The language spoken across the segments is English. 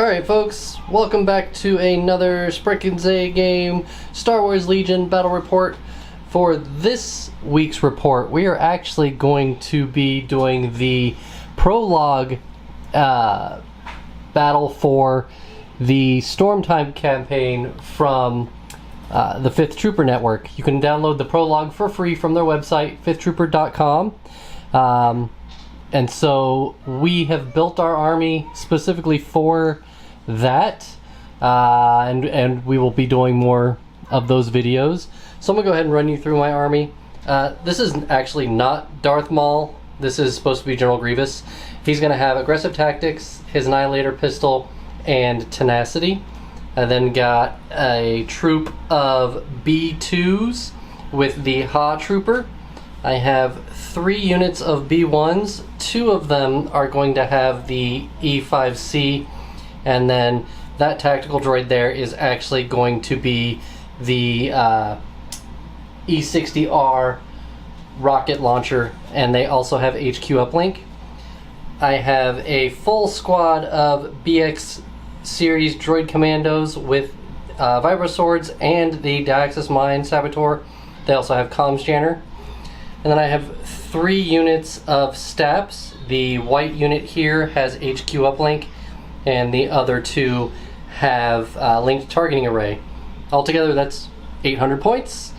Alright folks, welcome back to another Sprickenze game, Star Wars Legion Battle Report. For this week's report, we are actually going to be doing the Prologue battle for the Stormtide campaign from the 5th Trooper Network. You can download the Prologue for free from their website, 5thtrooper.com. And so we have built our army specifically for that, and we will be doing more of those videos. So I'm going to go ahead and run you through my army. This is actually not Darth Maul. This is supposed to be General Grievous. He's going to have aggressive tactics, his Annihilator pistol, and tenacity. I then got a troop of B2s with the Ha Trooper. I have 3 units of B1s. 2 of them are going to have the E5C, and then that tactical droid there is actually going to be the E60R rocket launcher, and they also have HQ uplink. I have a full squad of BX series droid commandos with vibro swords and the Diaxis Mine Saboteur. They also have comms jammer. And then I have 3 units of Staps. The white unit here has HQ uplink, and the other 2 have linked targeting array. Altogether, that's 800 points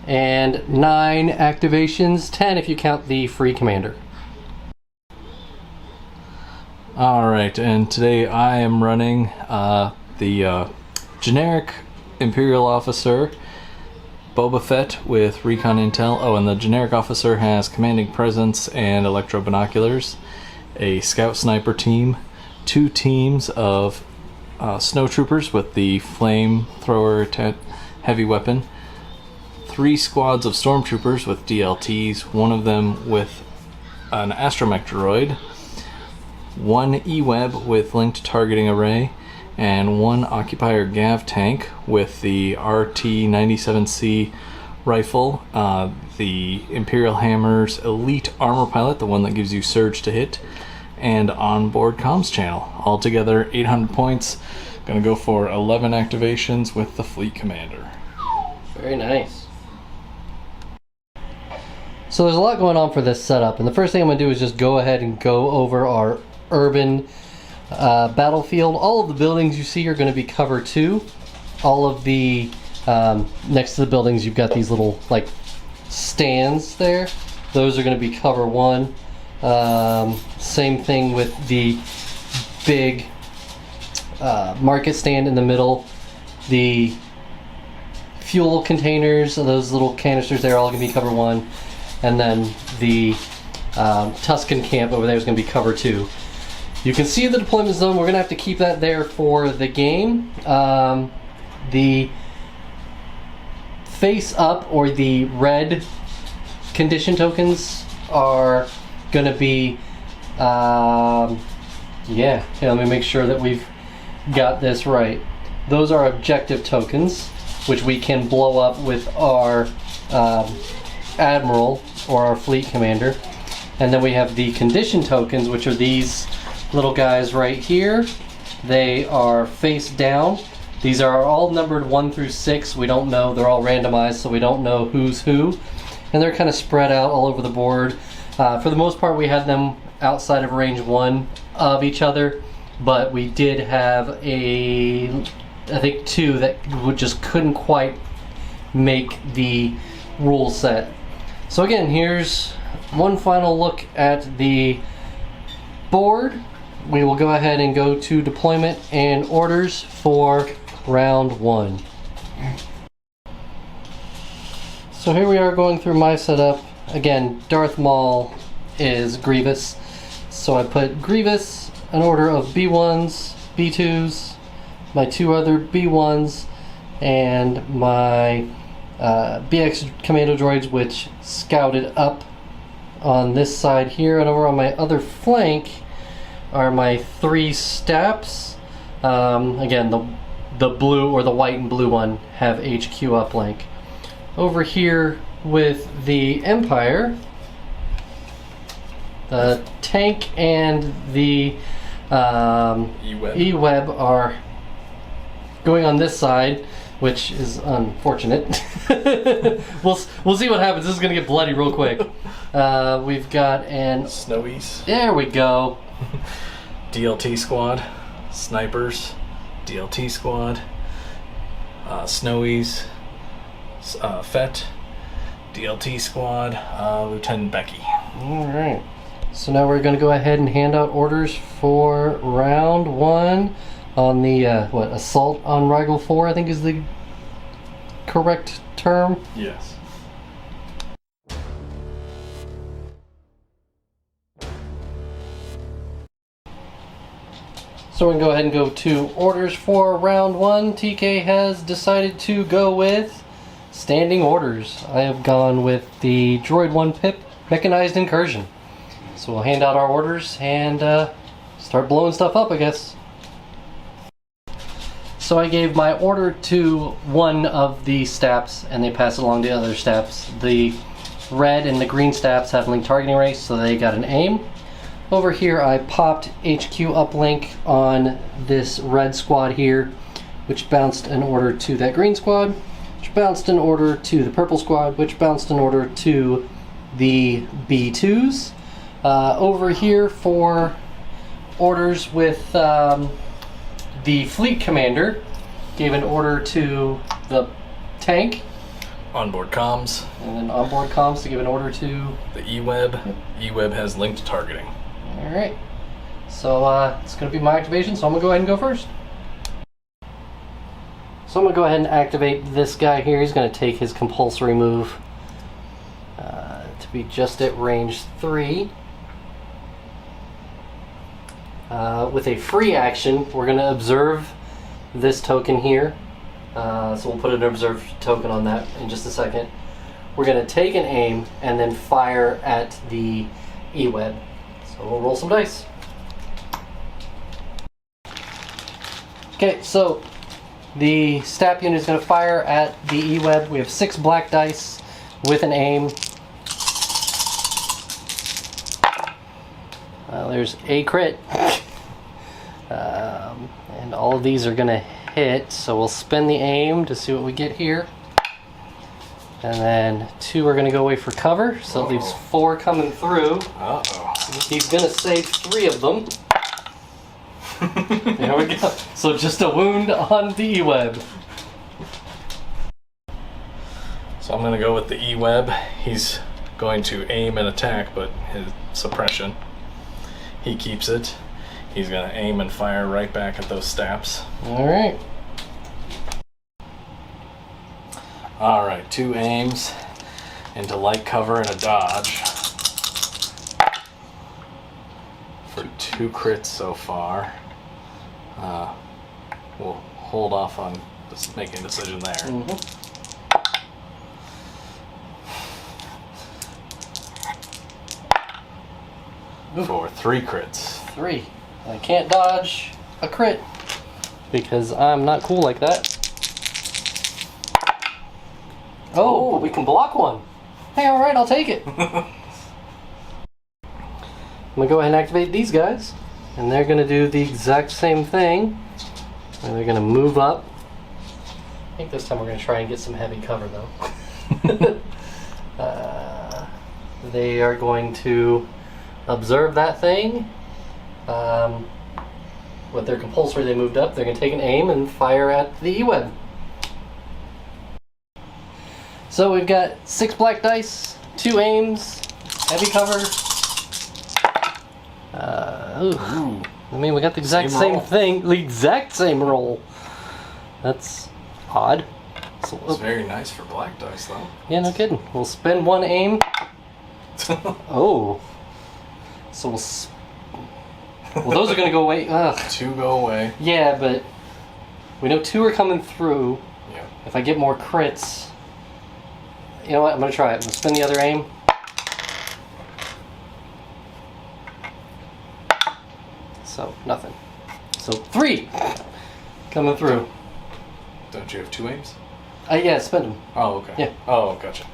and 9 activations, 10 if you count the free commander. Alright, and today I am running the generic Imperial officer Boba Fett with recon intel. Oh, and the generic officer has commanding presence and electro binoculars, a scout sniper team, 2 teams of snowtroopers with the flamethrower heavy weapon, 3 squads of stormtroopers with DLTs, 1 of them with an astromech droid, 1 E-web with linked targeting array, and 1 occupier Gav tank with the RT-97C rifle, the Imperial Hammer's elite armor pilot, the one that gives you surge to hit, and onboard comms channel. Altogether 800 points. Gonna go for 11 activations with the fleet commander. Very nice. So there's a lot going on for this setup, and the first thing I'm going to do is just go ahead and go over our urban battlefield. All of the buildings you see are going to be cover 2. All of the next to the buildings you've got these little like stands there. Those are going to be cover 1. Same thing with the big market stand in the middle. The fuel containers, those little canisters there, are all going to be cover 1. And then the Tusken camp over there is going to be cover 2. You can see the deployment zone. We're going to have to keep that there for the game. The face up, or the red condition tokens, are going to be let me make sure that we've got this right. Those are objective tokens, which we can blow up with our admiral or our fleet commander. And then we have the condition tokens, which are these little guys right here. They are face down. These are all numbered 1 through 6. We don't know. They're all randomized, so we don't know who's who. And they're kind of spread out all over the board. For the most part, we had them outside of range 1 of each other, but we did have I think 2 that just couldn't quite make the rule set. So again, here's one final look at the board. We will go ahead and go to deployment and orders for round 1. So here we are going through my setup. Again, Darth Maul is Grievous. So I put Grievous, an order of B1s, B2s, my 2 other B1s, and my BX commando droids, which scouted up on this side here. And over on my other flank are my 3 Staps. Again, the blue, or the white and blue one, have HQ uplink. Over here with the Empire, the tank and the E-Web are going on this side, which is unfortunate. we'll see what happens. This is gonna get bloody real quick. We've got an Snowies. There we go. DLT squad, snipers, DLT squad, Snowies, Fett, DLT squad, Lieutenant Becky. All right. So now we're going to go ahead and hand out orders for round 1 on the assault on Rigel 4, I think is the correct term. Yes. So we can go ahead and go to orders for round 1. TK has decided to go with standing orders. I have gone with the Droid 1 Pip Mechanized Incursion. So we'll hand out our orders and start blowing stuff up, I guess. So I gave my order to one of the staps and they pass it along to other staps. The red and the green staps have link targeting race, so they got an aim. Over here I popped HQ uplink on this red squad here, which bounced an order to that green squad, which bounced an order to the purple squad, which bounced an order to the B2s. Over here for orders with the fleet commander, gave an order to the tank. Onboard comms. And then onboard comms to give an order to the E-Web. Yep. E-Web has linked targeting. Alright. So it's going to be my activation, so I'm going to go ahead and go first. So I'm going to go ahead and activate this guy here. He's going to take his compulsory move to be just at range 3. With a free action, we're going to observe this token here. So we'll put an observe token on that in just a second. We're going to take an aim and then fire at the E-Web. So we'll roll some dice. Okay, so the stab unit is going to fire at the E-Web. We have 6 black dice with an aim. There's a crit. And all of these are going to hit, so we'll spin the aim to see what we get here. And then 2 are going to go away for cover, so it leaves 4 coming through. Uh-oh. He's going to save 3 of them. There we go. So just a wound on the E-Web. So I'm going to go with the E-Web. He's going to aim and attack, but his suppression, he keeps it. He's going to aim and fire right back at those stabs. Alright. Alright, 2 aims into light cover and a dodge. For 2 crits so far. We'll hold off on making a decision there. Mm-hmm. For 3 crits. 3. I can't dodge a crit because I'm not cool like that. Oh, but we can block one. Hey, alright, I'll take it. I'm going to go ahead and activate these guys. And they're going to do the exact same thing. And they're going to move up. I think this time we're going to try and get some heavy cover, though. They are going to observe that thing. With their compulsory, they moved up. They're going to take an aim and fire at the E-Web. So we've got 6 black dice, 2 aims, heavy cover. Ooh. I mean, we got the exact same thing, the exact same roll. That's odd. So, It's very nice for black dice, though. yeah, no kidding. We'll spend 1 aim. Oh. So well, those are going to go away. Ugh. 2 go away. Yeah, but we know 2 are coming through. Yeah. If I get more crits, you know what? I'm going to try it. I'm going to spin the other aim. So, nothing. So, 3 coming through. Don't you have 2 aims? Yeah, spin them. Oh, okay. Yeah. Oh, gotcha.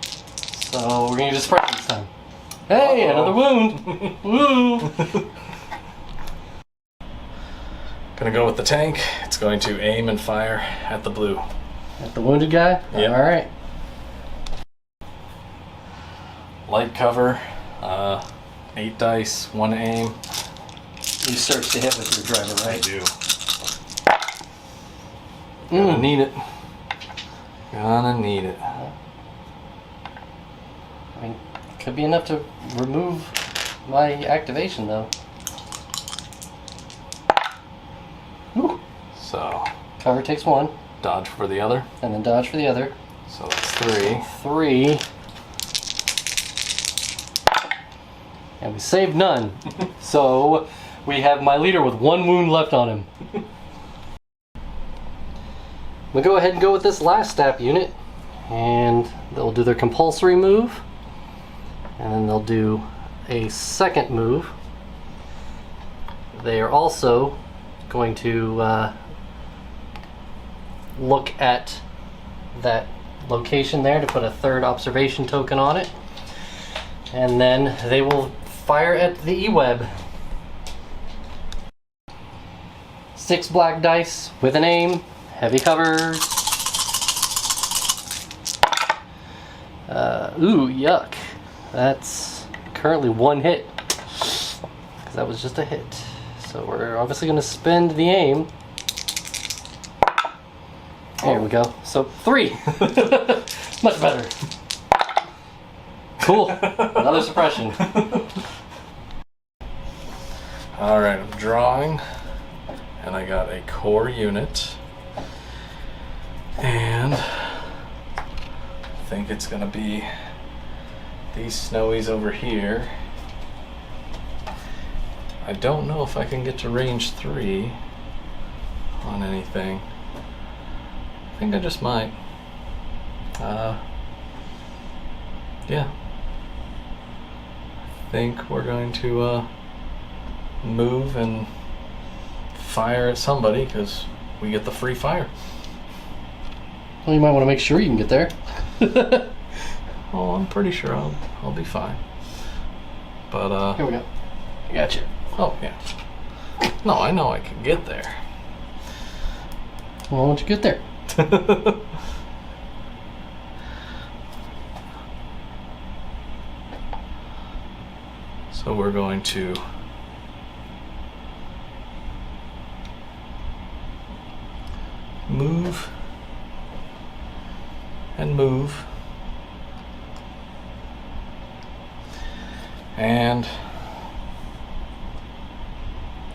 So, we're going to use a sprite this time. Hey, another wound. Woo! Gonna go with the tank. It's going to aim and fire at the blue. At the wounded guy? Yep. Alright. Light cover, 8 dice, 1 aim. You search to hit with your driver, I right? do. Gonna need it. Gonna need it. I mean, could be enough to remove my activation, though. Whew. So, Cover takes 1, dodge for the other. and then dodge for the other. So that's 3. 3. And we saved none. So we have my leader with 1 wound left on him. We'll go ahead and go with this last stab unit. And they'll do their compulsory move. And then they'll do a second move. They are also going to look at that location there to put a third observation token on it. And then they will fire at the E-web. 6 black dice with an aim, heavy covers. Ooh, yuck. That's currently 1 hit, because that was just a hit. So we're obviously going to spend the aim. There we go. So 3. Much better. Cool. Another suppression. Alright, I'm drawing. And I got a core unit. And I think it's gonna be these snowies over here. I don't know if I can get to range 3 on anything. I think I just might. Yeah. I think we're going to move and fire at somebody because we get the free fire. Well, you might want to make sure you can get there. Oh, I'm pretty sure I'll be fine. But Here we go. I got you. oh yeah. No, I know I can get there. Well, once you get there. So we're going to move and move. And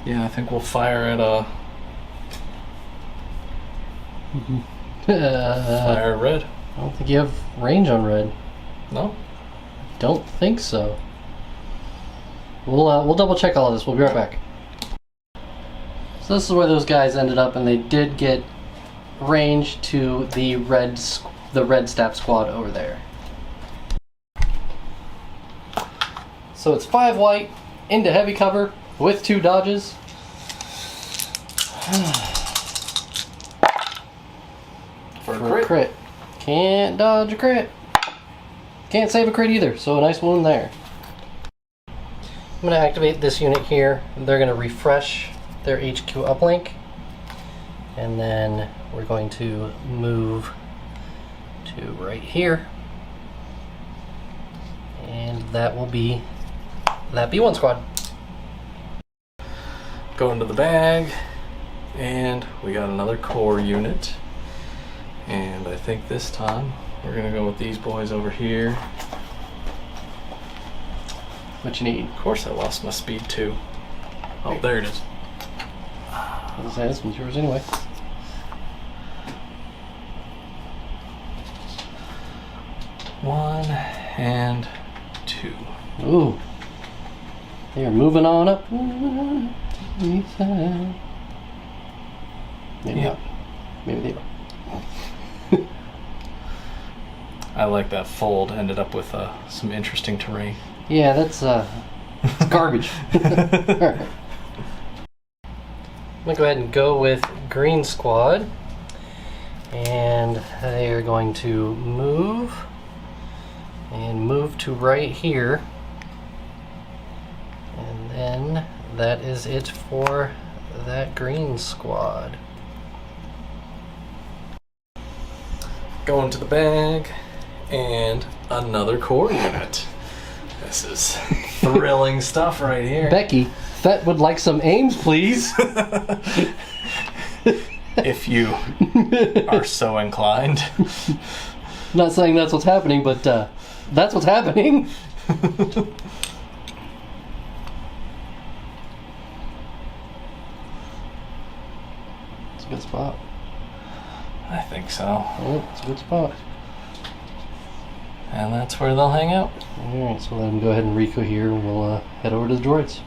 yeah, I think we'll fire at fire at red. I don't think you have range on red. No? Don't think so. We'll double check all of this. We'll be right back. So this is where those guys ended up, and they did get range to the red stap squad over there. So it's 5 white into heavy cover with 2 dodges. For For a crit. Can't dodge a crit. Can't save a crit either, so a nice wound there. I'm going to activate this unit here. They're going to refresh their HQ uplink. And then we're going to move to right here. And that will be that B1 squad. Go into the bag, and we got another core unit. And I think this time we're gonna go with these boys over here. What you need? Of course I lost my speed too. Oh, there it is. I was gonna say, this one's yours anyway. One and 2. Ooh. They're moving on up. Maybe not. Maybe they are. I like that fold. Ended up with some interesting terrain. Yeah, that's it's garbage. Alright. I'm gonna go ahead and go with green squad. And they are going to move. And move to right here. And that is it for that green squad. Going to the bag, and another core unit. This is thrilling stuff right here. Becky, Fett would like some aims, please. If you are so inclined. Not saying that's what's happening, but that's what's happening. It's a good spot. I think so. Yeah, it's a good spot. And that's where they'll hang out. Alright, so let them go ahead and recohere, and we'll head over to the droids.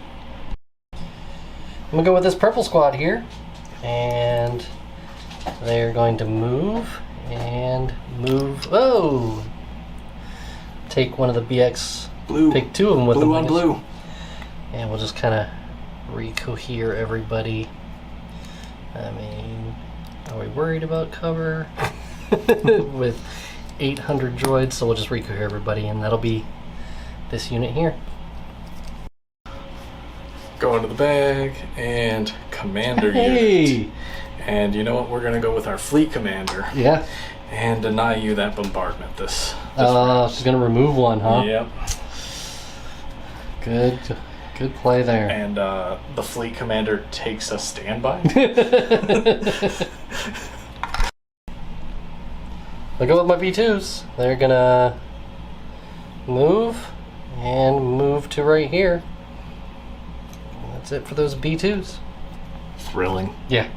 I'm going to go with this purple squad here, and they're going to move, and move. Oh! Take one of the BX, Blue. pick two of them with Blue them. on blue. And we'll just kind of recohere everybody. I mean, are we worried about cover? With 800 droids, so we'll just recohere everybody, and that'll be this unit here. Go into the bag, and commander Hey! unit. And you know what? We're going to go with our fleet commander. Yeah. And deny you that bombardment this round. She's gonna remove one, huh? Yep. Good play there. And the fleet commander takes a standby. I'll go with my B2s. They're gonna move and move to right here. And that's it for those B2s. Thrilling. Yeah.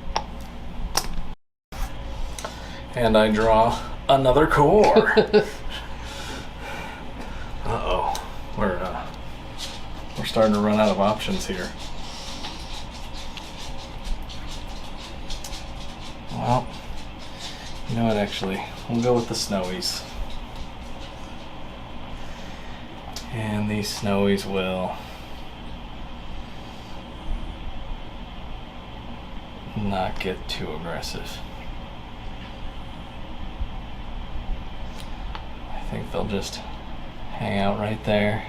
And I draw another core. Uh-oh. We're starting to run out of options here. Well, you know what, actually, we'll go with the snowies. And these snowies will not get too aggressive. I think they'll just hang out right there.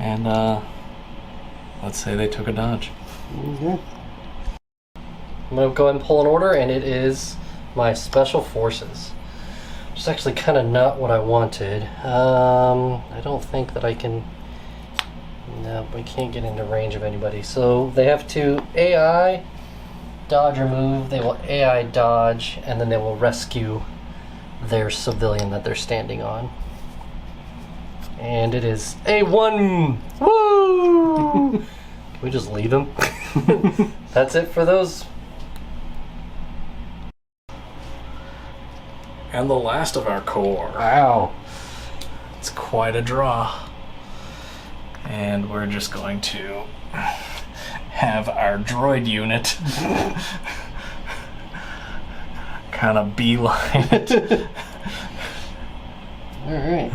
And let's say they took a dodge. Mm-hmm. I'm gonna go ahead and pull an order, and it is my special forces. Which is actually kind of not what I wanted. I don't think that I can. No, we can't get into range of anybody. So they have to AI dodge or move. They will AI dodge, and then they will rescue their civilian that they're standing on. And it is A1! Woo! Can we just leave them? That's it for those. And the last of our core. Wow. It's quite a draw. And we're just going to have our droid unit kind of beeline it Alright.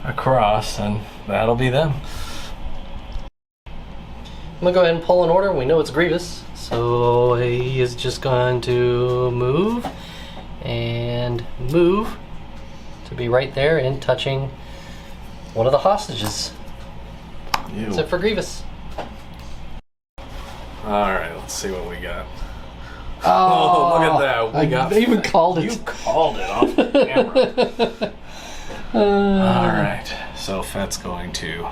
across, and that'll be them. I'm gonna go ahead and pull an order. We know it's Grievous, so he is just going to move and move to be right there and touching one of the hostages. Ew. That's it for Grievous. Alright, let's see what we got. Oh, look at that. We got I even called it. You called it off the camera. Alright, so Fett's going to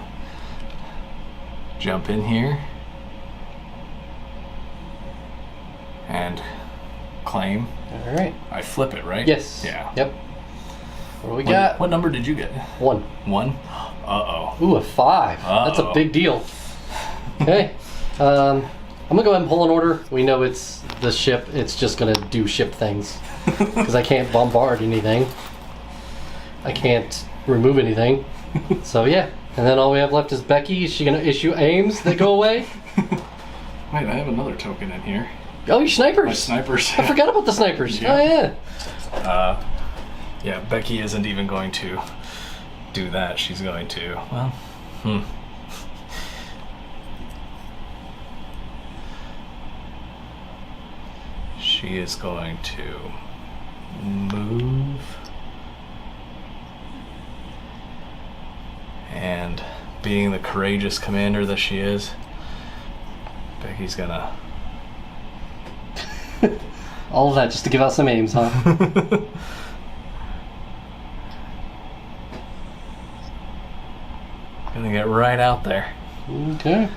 jump in here and claim. Alright. I flip it, right? Yes. Yeah. Yep. What do we got? What number did you get? 1. 1? Uh-oh. Ooh, a 5. That's a Uh-oh. big deal. Okay. I'm gonna go ahead and pull an order. We know it's the ship. It's just gonna do ship things. Because I can't bombard anything. I can't remove anything. So yeah. And then all we have left is Becky. Is she gonna issue aims that go away? Wait, I have another token in here. Oh, you snipers! My snipers. I forgot about the snipers. Yeah. Oh yeah. Yeah, Becky isn't even going to do that. She's going to, well, She is going to move and being the courageous commander that she is, Becky's gonna... All of that just to give out some aims, huh? Gonna get right out there. Okay.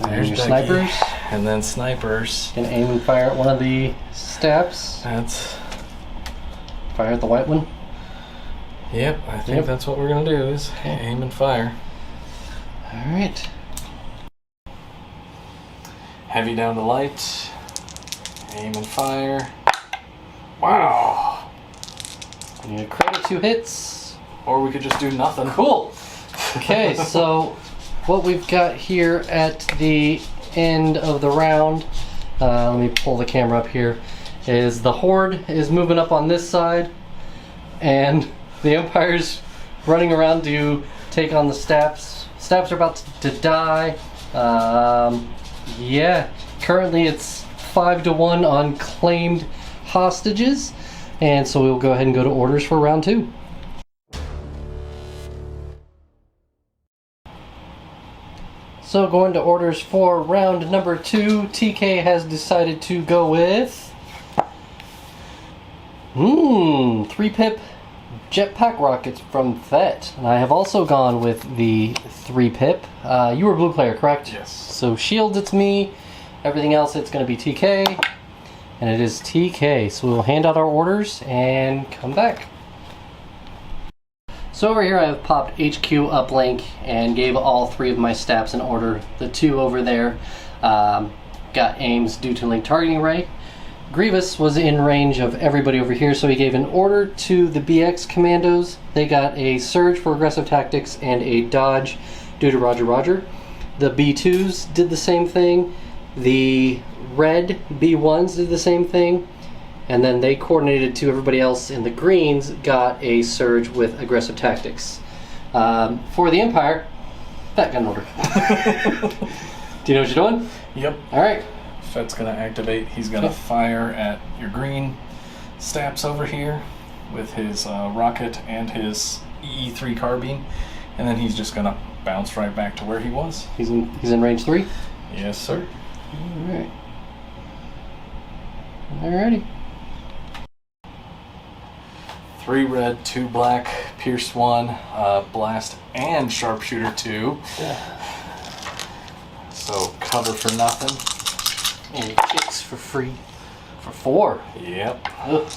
There's your snipers. And then snipers. Can aim and fire at one of the steps. That's... Fire at the white one. Yep, I think that's what we're gonna do, is aim and fire. Alright. Heavy down to light. Aim and fire. Wow! You need a crit or 2 hits. Or we could just do nothing. Cool! Okay, so what we've got here at the end of the round, let me pull the camera up here, is the Horde is moving up on this side, and the Empire's running around to take on the Staps. Staps are about to die. Yeah, currently it's 5-1 on claimed hostages, and so we'll go ahead and go to orders for round 2. So going to orders for round number 2, TK has decided to go with 3-pip jetpack rockets from Thet. And I have also gone with the 3-pip. You were blue player, correct? Yes. So shields, it's me. Everything else, it's going to be TK. And it is TK. So we'll hand out our orders and come back. So over here I have popped HQ uplink and gave all 3 of my Staps an order. The 2 over there got aims due to link targeting array. Grievous was in range of everybody over here, so he gave an order to the BX commandos. They got a surge for aggressive tactics and a dodge due to Roger Roger. The B2s did the same thing. The red B1s did the same thing. And then they coordinated to everybody else in the greens, got a surge with aggressive tactics. For the Empire, that gun order. Do you know what you're doing? Yep. Alright. Fet's gonna activate. He's gonna fire at your green Staps over here with his rocket and his EE3 carbine. And then he's just gonna bounce right back to where he was. He's in range 3? Yes, sir. Alright. Alrighty. 3 red, 2 black, Pierce 1, Blast, and Sharpshooter 2. So cover for nothing. And kicks for free. For 4. Yep. Ugh.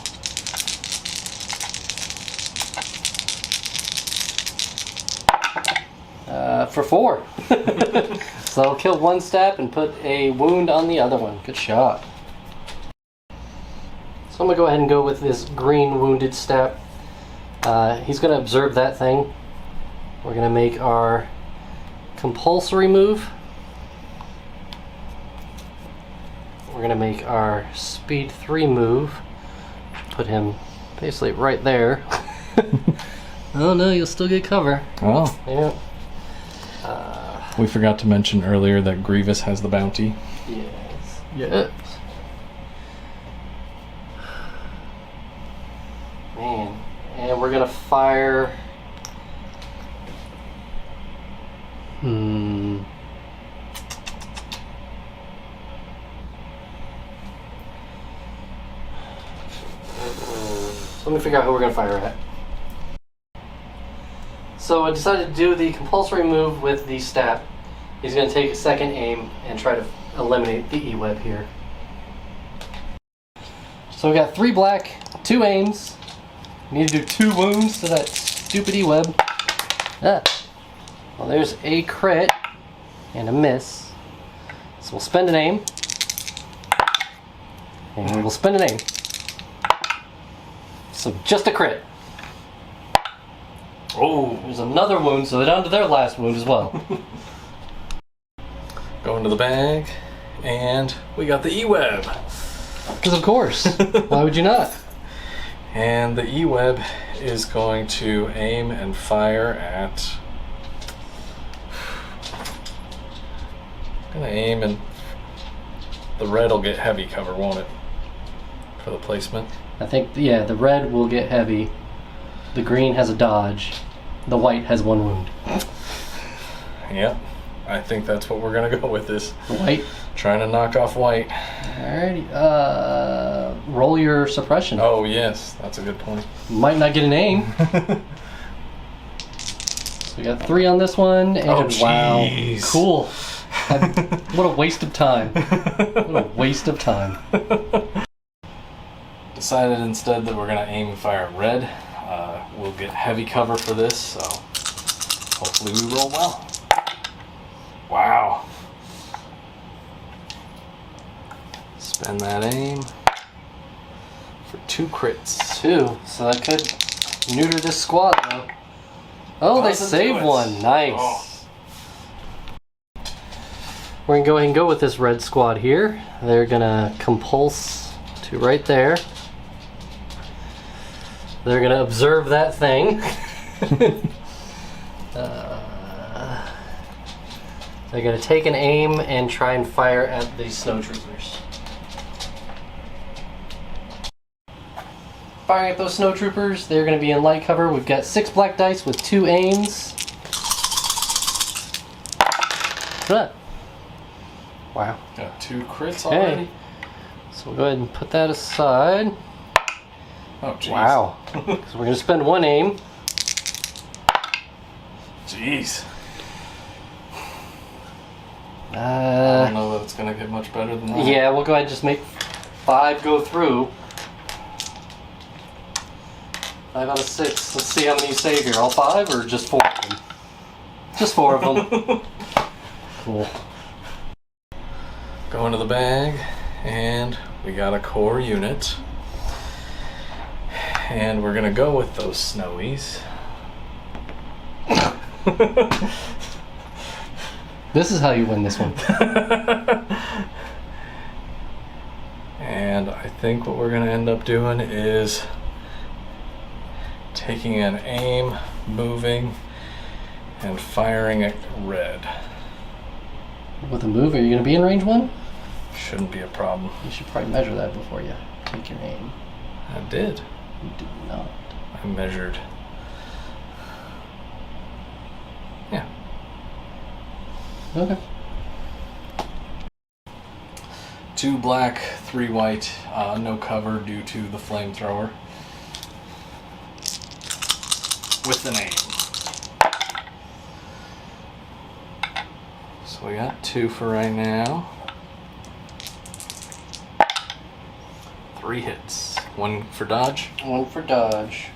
For 4. So I'll kill one Stap and put a wound on the other one. Good shot. So I'm going to go ahead and go with this green wounded Stap. He's going to observe that thing. We're going to make our compulsory move. We're going to make our speed 3 move. Put him basically right there. Oh no, you'll still get cover. Oh. Yeah. We forgot to mention earlier that Grievous has the bounty. Yes. Yes. Man. And we're gonna fire. So let me figure out who we're gonna fire at. So I decided to do the compulsory move with the Stap. He's going to take a second aim and try to eliminate the E-web here. So we got 3 black, 2 aims. We need to do 2 wounds to that stupid E-web. Ah. Well, there's a crit and a miss. So we'll spend an aim. And we'll spend an aim. So just a crit. Oh, there's another wound, so they're down to their last wound as well. Go into the bag, and we got the E-web. Because of course. Why would you not? And the E-web is going to aim and fire at... I'm gonna aim and the red will get heavy cover, won't it? For the placement. I think, yeah, the red will get heavy. The green has a dodge. The white has 1 wound. Yep. I think that's what we're gonna go with this. White. Trying to knock off white. Alrighty. Roll your suppression. Oh yes, that's a good point. Might not get an aim. We got 3 on this one, and Oh, wow, jeez. cool. What a waste of time. What a waste of time. Decided instead that we're gonna aim and fire at red. We'll get heavy cover for this, so hopefully we roll well. Wow. Spend that aim for 2 crits. 2, so that could neuter this squad though. Oh, they Doesn't saved do it. one. Nice. Oh. We're gonna go ahead and go with this red squad here. They're gonna compulse to right there. They're gonna observe that thing. They're gonna take an aim and try and fire at the snow troopers. Firing at those snow troopers, they're gonna be in light cover. We've got 6 black dice with 2 aims. Good. Wow. Got 2 crits Okay. already. So we'll go ahead and put that aside. Oh jeez. Wow. So we're gonna spend 1 aim. Jeez. I don't know that it's gonna get much better than that. Yeah, we'll go ahead and just make 5 go through. 5 out of 6. Let's see how many you save here. All 5 or just 4 of them? Just 4 of them. Cool. Go into the bag, and we got a core unit. And we're gonna go with those snowies. This is how you win this one. And I think what we're gonna end up doing is taking an aim, moving, and firing at red. With a move, are you going to be in range 1? Shouldn't be a problem. You should probably measure that before you take your aim. I did. You do not. I measured. Yeah. Okay. 2 black, 3 white, no cover due to the flamethrower. With an aim. So we got 2 for right now. 3 hits. 1 for dodge. 1 for dodge.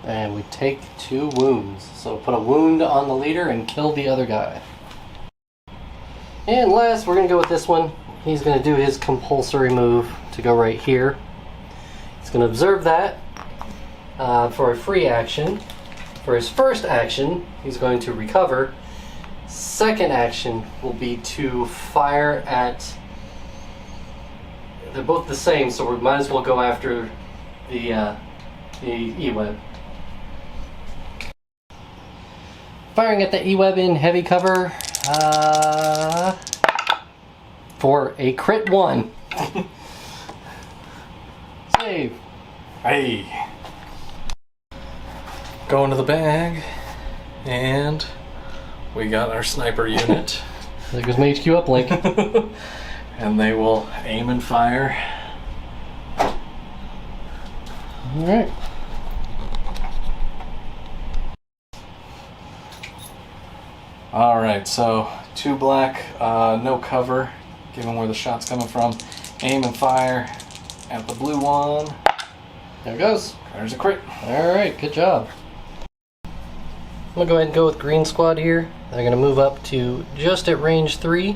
And we take 2 wounds. So put a wound on the leader and kill the other guy. And last, we're going to go with this one. He's going to do his compulsory move to go right here. He's going to observe that for a free action. For his first action, he's going to recover. Second action will be to fire at... They're both the same, so we might as well go after the E-web. Firing at the E-web in heavy cover for a crit 1. Save. Hey! Go into the bag, and we got our sniper unit. There goes my HQ uplink. And they will aim and fire. Alright. Alright, so 2 black, no cover, given where the shot's coming from. Aim and fire at the blue one. There it goes. There's a crit. Alright, good job. I'm going to go ahead and go with green squad here. They're going to move up to just at range 3.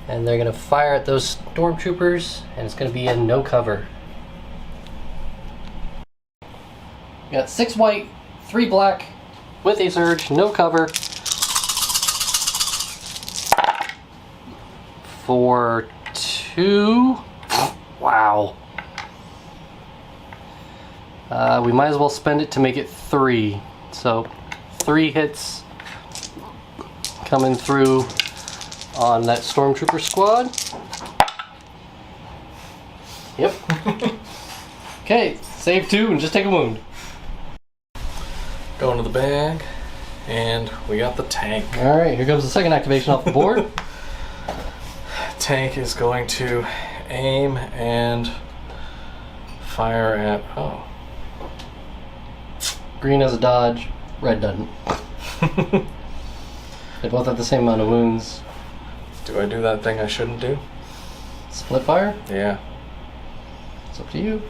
And they're going to fire at those stormtroopers. And it's going to be in no cover. We got 6 white, 3 black, with a surge, no cover. For 2. Wow. We might as well spend it to make it 3. So 3 hits coming through on that stormtrooper squad. Yep. Okay, save 2 and just take a wound. Go into the bag, and we got the tank. All right, here comes the second activation off the board. Tank is going to aim and fire at, oh. Green has a dodge, red doesn't. They both have the same amount of wounds. Do I do that thing I shouldn't do? Split fire? Yeah. It's up to you.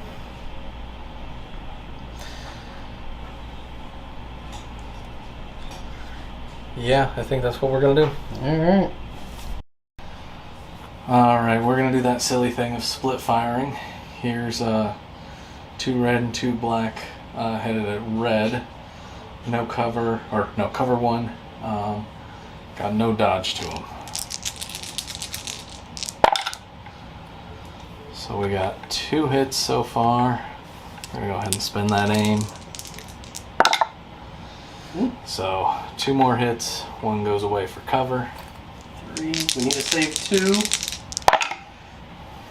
Yeah, I think that's what we're gonna do. Alright. Alright, we're gonna do that silly thing of split firing. Here's 2 red and 2 black headed at red. No cover, or no, cover 1. Got no dodge to them. So we got 2 hits so far. We're gonna go ahead and spin that aim. So 2 more hits, 1 goes away for cover. 3. We need to save 2.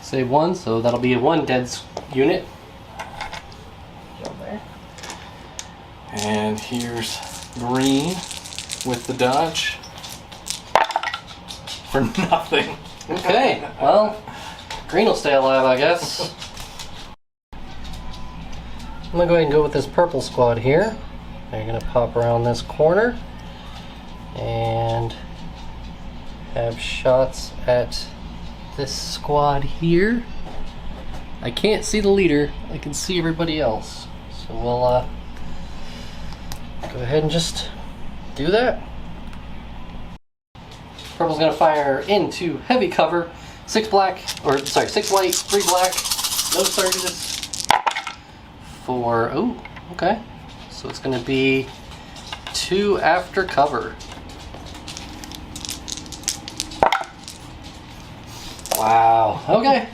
Save 1, so that'll be a 1 dead unit. Jump there. And here's green with the dodge. For nothing. Okay, well, green will stay alive, I guess. I'm gonna go ahead and go with this purple squad here. They're gonna pop around this corner and have shots at this squad here. I can't see the leader, I can see everybody else. So we'll go ahead and just do that. Purple's gonna fire into heavy cover. 6 black, or sorry, 6 white, 3 black, no surges. For, oh, okay. So it's gonna be 2 after cover. Wow, okay.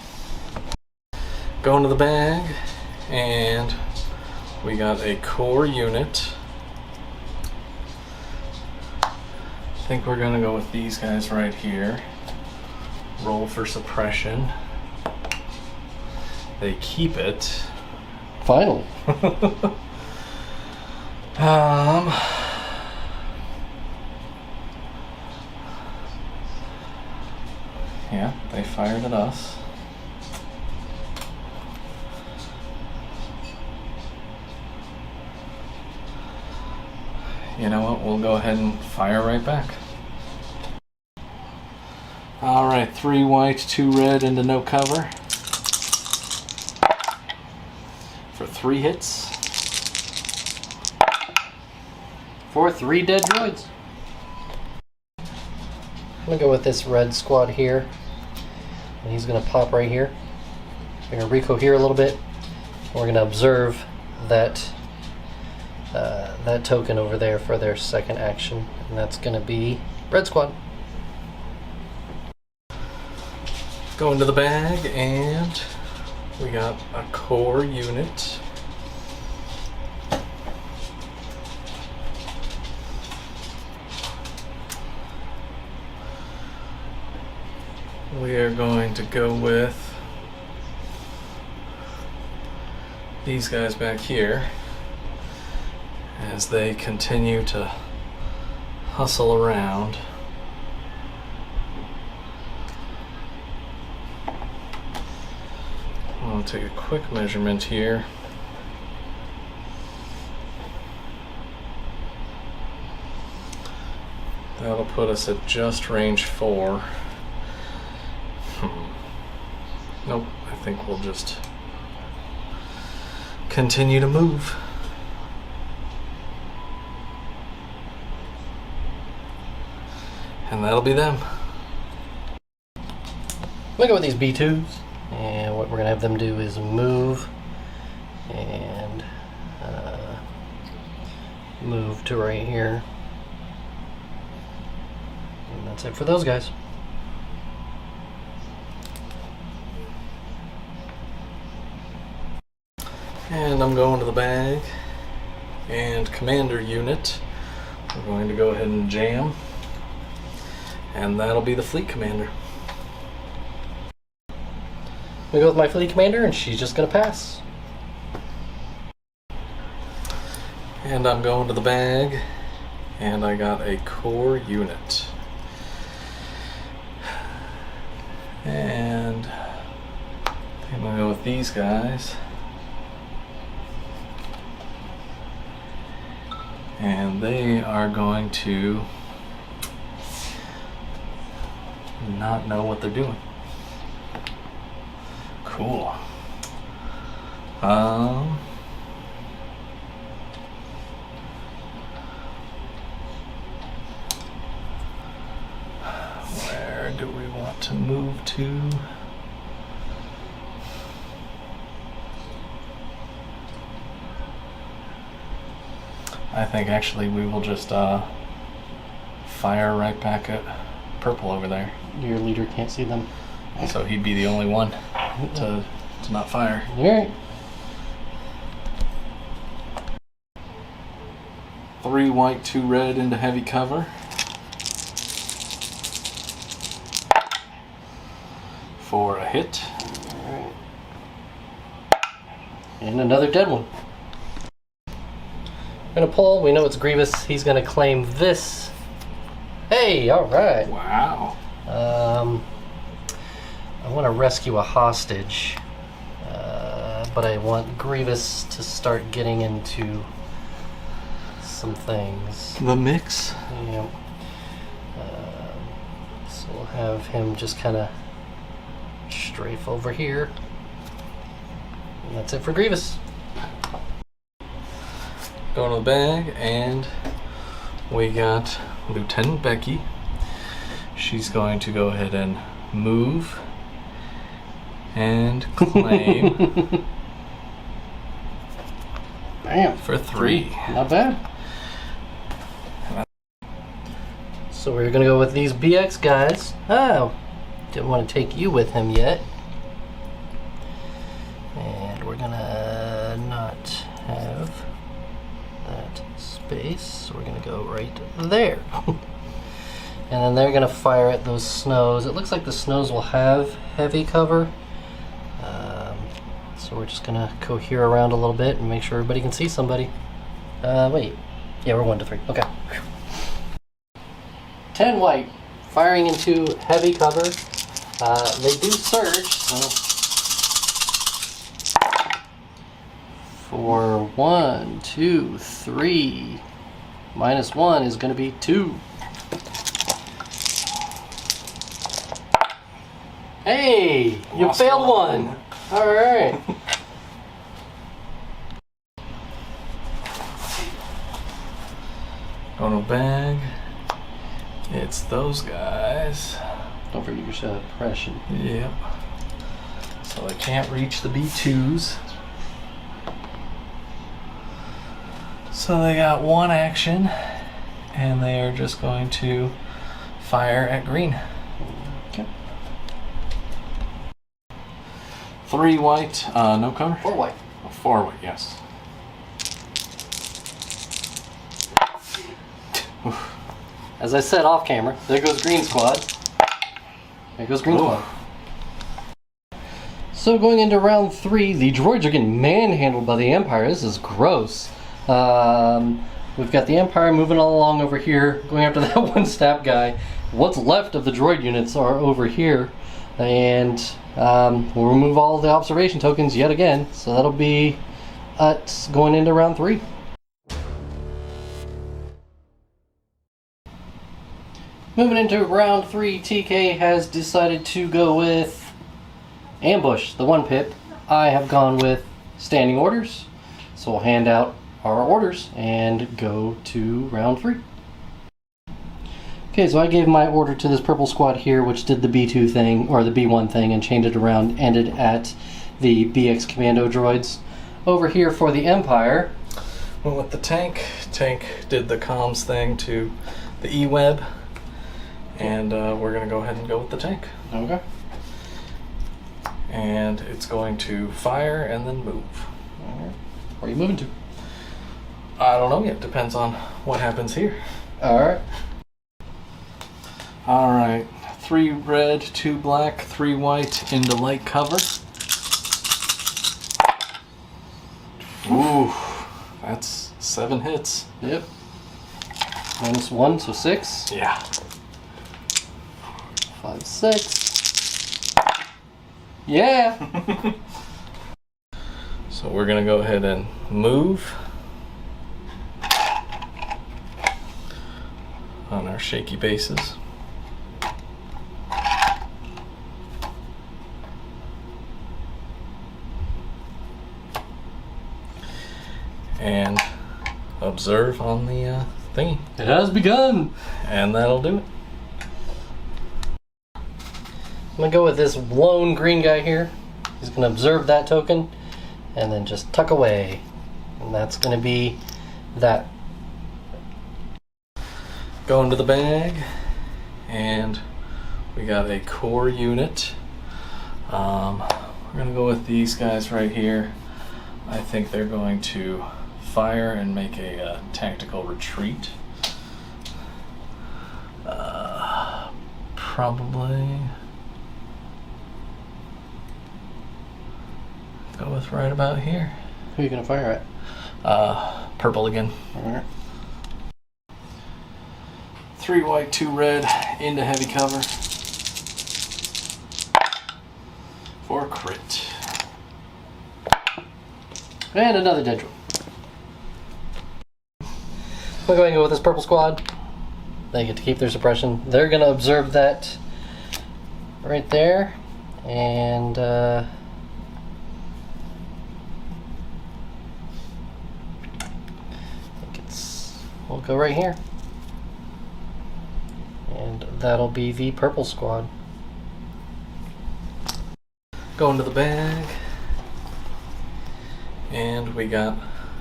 Go into the bag, and we got a core unit. I think we're gonna go with these guys right here. Roll for suppression. They keep it. Final. Yeah, they fired at us. You know what, we'll go ahead and fire right back. Alright, 3 white, 2 red into no cover. For 3 hits. For 3 dead droids. I'm gonna go with this red squad here. And he's gonna pop right here. We're gonna recohere a little bit. We're gonna observe that that token over there for their second action. And that's gonna be red squad. Go into the bag, and we got a core unit. We are going to go with these guys back here as they continue to hustle around. I'll take a quick measurement here. That'll put us at just range 4. Nope, I think we'll just continue to move. And that'll be them. We'll go with these B2s. And what we're going to have them do is move and move to right here. And that's it for those guys. And I'm going to the bag. And commander unit, we're going to go ahead and jam. And that'll be the fleet commander. We go with my fleet commander, and she's just gonna pass. And I'm going to the bag, and I got a core unit. And I'm gonna go with these guys. And they are going to not know what they're doing. Cool. Where do we want to move to? I think actually we will just fire right back at purple over there. Your leader can't see them. So he'd be the only one to not fire. Alright. 3 white, 2 red into heavy cover. For a hit. Alright. And another dead one. Gonna pull. We know it's Grievous. He's gonna claim this. Hey, alright. Wow. I want to rescue a hostage, but I want Grievous to start getting into some things. The mix? Yeah. So we'll have him just kind of strafe over here. And that's it for Grievous. Going to the bag, and we got Lieutenant Becky. She's going to go ahead and move and claim. Bam. For 3. Not bad. So we're going to go with these BX guys. Oh, didn't want to take you with him yet. And we're going to not have that space. So we're going to go right there. And then they're going to fire at those snows. It looks like the snows will have heavy cover. So we're just going to cohere around a little bit and make sure everybody can see somebody. Wait. Yeah, we're 1 to 3. Okay. 10 white. Firing into heavy cover. They do surge, so... For 1, 2, 3. -1 is going to be 2. Hey! You Lost failed one. one! Alright. Going to bag. It's those guys. Don't forget your suppression. Yep. So they can't reach the B2s. So they got 1 action, and they are just going to fire at green. Okay. 3 white, no cover? 4 white. 4 white, yes. As I said off camera, there goes green squad. There goes green squad. So going into round 3, the droids are getting manhandled by the Empire. This is gross. We've got the Empire moving all along over here, going after that one stab guy. What's left of the droid units are over here, and we'll remove all the observation tokens yet again. So that'll be us going into round 3. Moving into round 3, TK has decided to go with Ambush, the 1 pip. I have gone with Standing Orders. So we'll hand out our orders and go to round 3. Okay, so I gave my order to this purple squad here, which did the B2 thing, or the B1 thing, and changed it around, ended at the BX Commando droids. Over here for the Empire. Went with the tank. Tank did the comms thing to the E-Web. And we're going to go ahead and go with the tank. Okay. And it's going to fire and then move. Alright. Where are you moving to? I don't know yet. Depends on what happens here. Alright. Alright. 3 red, 2 black, 3 white into light cover. Ooh. That's 7 hits. Yep. -1, so 6. Yeah. 5, 6. Yeah! So we're gonna go ahead and move on our shaky bases. And observe on the thingy. It has begun! And that'll do it. I'm gonna go with this lone green guy here. He's gonna observe that token and then just tuck away. And that's gonna be that. Go into the bag, and we got a core unit. We're gonna go with these guys right here. I think they're going to fire and make a tactical retreat. Probably go with right about here. Who are you gonna fire at? Purple again. Alright. 3 white, 2 red, into heavy cover. For a crit. And another dead drop. We'll go ahead and go with this purple squad. They get to keep their suppression. They're gonna observe that right there. And I think we'll go right here. And that'll be the purple squad. Go into the bag. And we got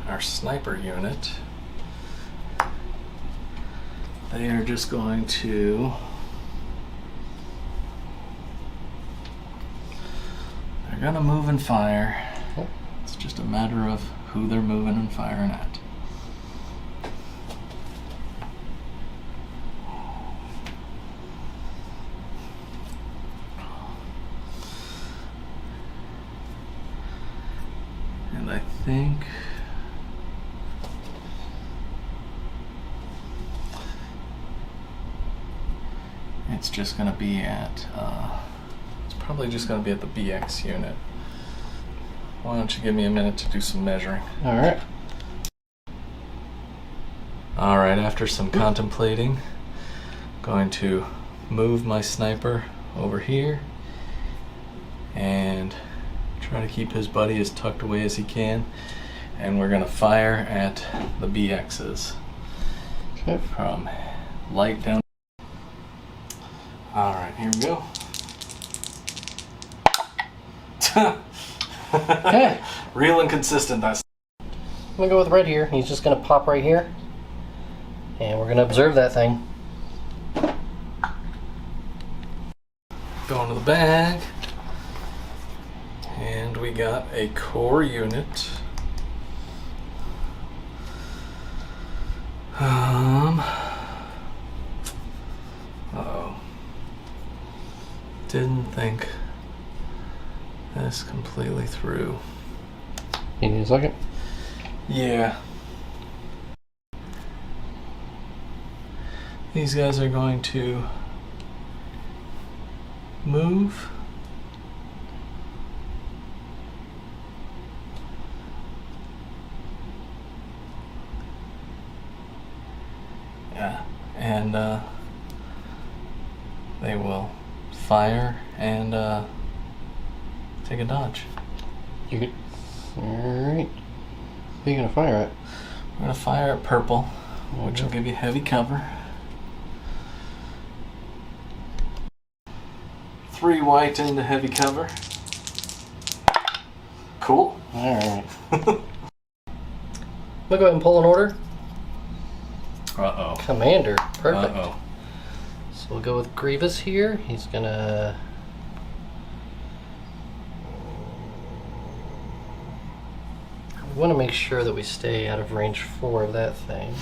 our sniper unit. They are just going to... They're gonna move and fire. It's just a matter of who they're moving and firing at. And I think it's just going to be at, it's probably just going to be at the BX unit. Why don't you give me a minute to do some measuring? Alright. Alright, after some contemplating, going to move my sniper over here and try to keep his buddy as tucked away as he can. And we're going to fire at the BXs. Okay. From light down. Alright, here we go. Okay. Real inconsistent. I'm gonna go with red here. He's just gonna pop right here. And we're gonna observe that thing. Go into the bag. And we got a core unit. Uh-oh. Didn't think this completely through. You need a second? Yeah. These guys are going to move. Yeah, and they will fire and take a dodge. You could. Alright. Who are you gonna fire at? We're gonna fire at purple, which will give you heavy cover. 3 white into heavy cover. Cool. Alright. I'm gonna go ahead and pull an order. Uh-oh. Commander. Perfect. Uh-oh. So we'll go with Grievous here. He's gonna... We want to make sure that we stay out of range 4 of that thing.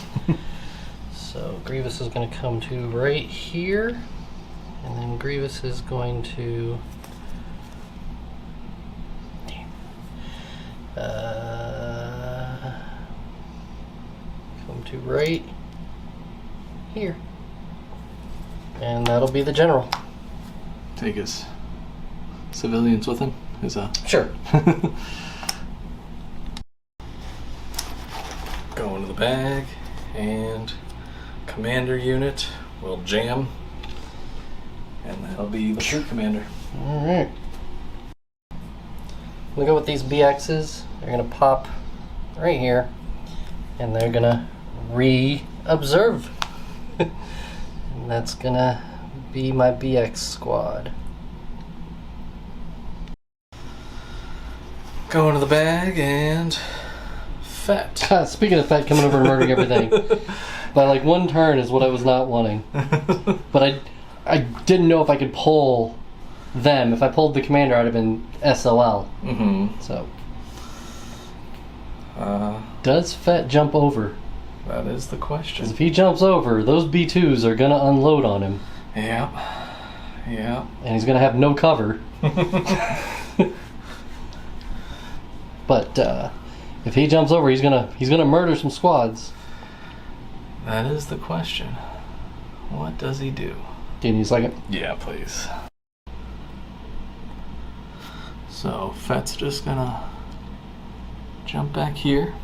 So Grievous is going to come to right here. And then Grievous is going to... to right here. And that'll be the general. Take his civilians with him? Sure. Go into the bag, and commander unit will jam, and that'll be the troop commander. Alright. We'll go with these BXs. They're going to pop right here, and they're going to re-observe. And that's going to be my BX squad. Go into the bag, and Fett. God, speaking of Fett coming over and murdering everything, by like one turn is what I was not wanting. But I didn't know if I could pull them. If I pulled the commander, I'd have been SOL. Mm-hmm. So, does Fett jump over? That is the question. 'Cause if he jumps over, those B2s are gonna unload on him. Yeah. Yeah. And he's gonna have no cover. But if he jumps over, he's gonna murder some squads. That is the question. What does he do? Do you need a second? Yeah, please. So Fett's just gonna jump back here.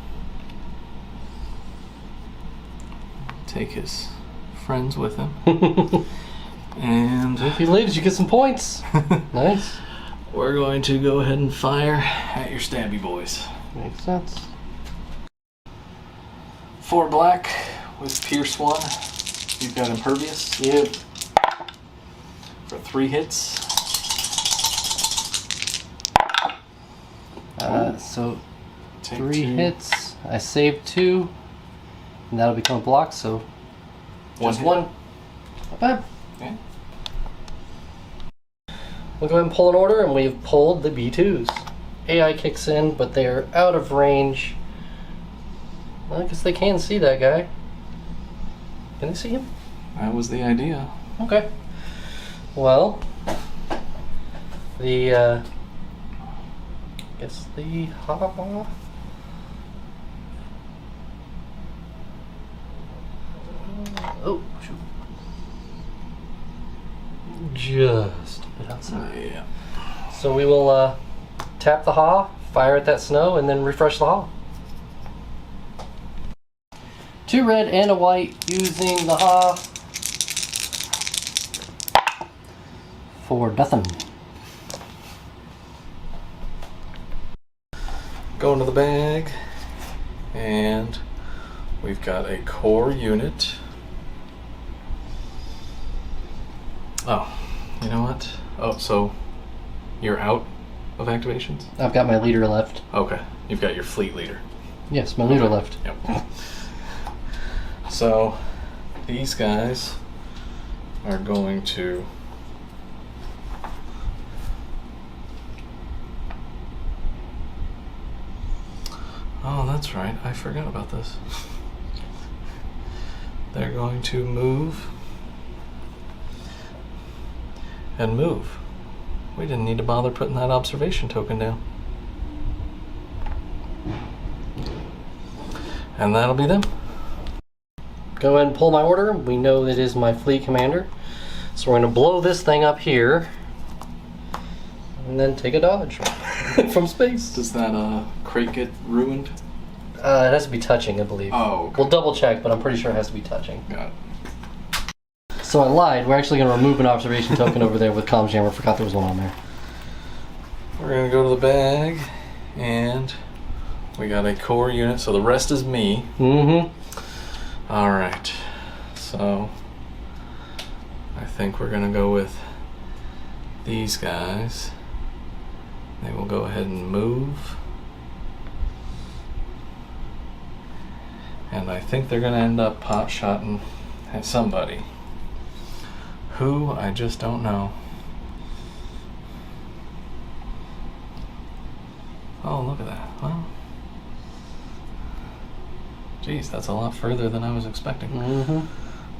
Take his friends with him. And If he lives, you get some points. Nice. we're going to go ahead and fire at your stabby boys. Makes sense. 4 black with Pierce 1. You've got Impervious. Yep. For 3 hits. So Take 3 2. hits. I saved 2, and that'll become a block. So just hit. 1. Not bad. Yeah. We'll go ahead and pull an order, and we've pulled the B2s. AI kicks in, but they're out of range. Well, I guess they can see that guy. Can they see him? That was the idea. Okay. Well, the guess the oh shoot, just a bit outside. Yeah. So we will tap the Ha, fire at that snow, and then refresh the Ha. 2 red and a white using the Ha for nothing. Go into the bag, and we've got a core unit. Oh, you know what? Oh, so you're out of activations? I've got my leader left. Okay, you've got your fleet leader. Yes, my leader Okay. left. Yep. So these guys are going to oh, that's right, I forgot about this. They're going to move and move. We didn't need to bother putting that observation token down. And that'll be them. Go ahead and pull my order. We know it is my fleet commander. So we're going to blow this thing up here and then take a dodge from space. Does that crate get ruined? It has to be touching, I believe. Oh, okay. We'll double check, but I'm pretty sure it has to be touching. Got it. So I lied. We're actually going to remove an observation token over there with Comm Jammer. Forgot there was one on there. We're going to go to the bag, and we got a core unit, so the rest is me. Mm-hmm. Alright, so I think we're going to go with these guys. They will go ahead and move. And I think they're going to end up pot-shotting at somebody. Who, I just don't know. Oh, look at that. Well, geez, that's a lot further than I was expecting. Mm-hmm.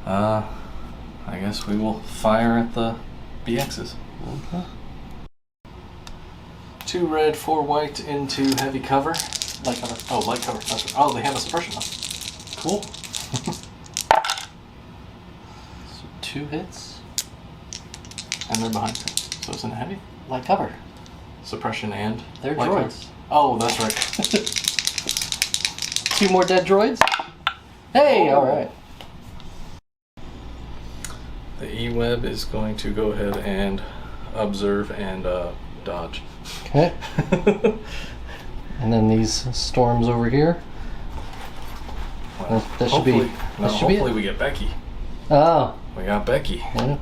I guess we will fire at the BXs. Okay. 2 red, 4 white into heavy cover. Light cover. Oh, light cover. That's right. Oh, they have a suppression though. Cool. So 2 hits. And they're behind him. So isn't it heavy? Light cover. Suppression and... They're light droids. cover? Oh, that's right. 2 more dead droids. Hey, alright. The E-Web is going to go ahead and observe and dodge. Okay. And then these storms over here. Well, That should be. hopefully we get Becky. Oh. We got Becky. Yeah.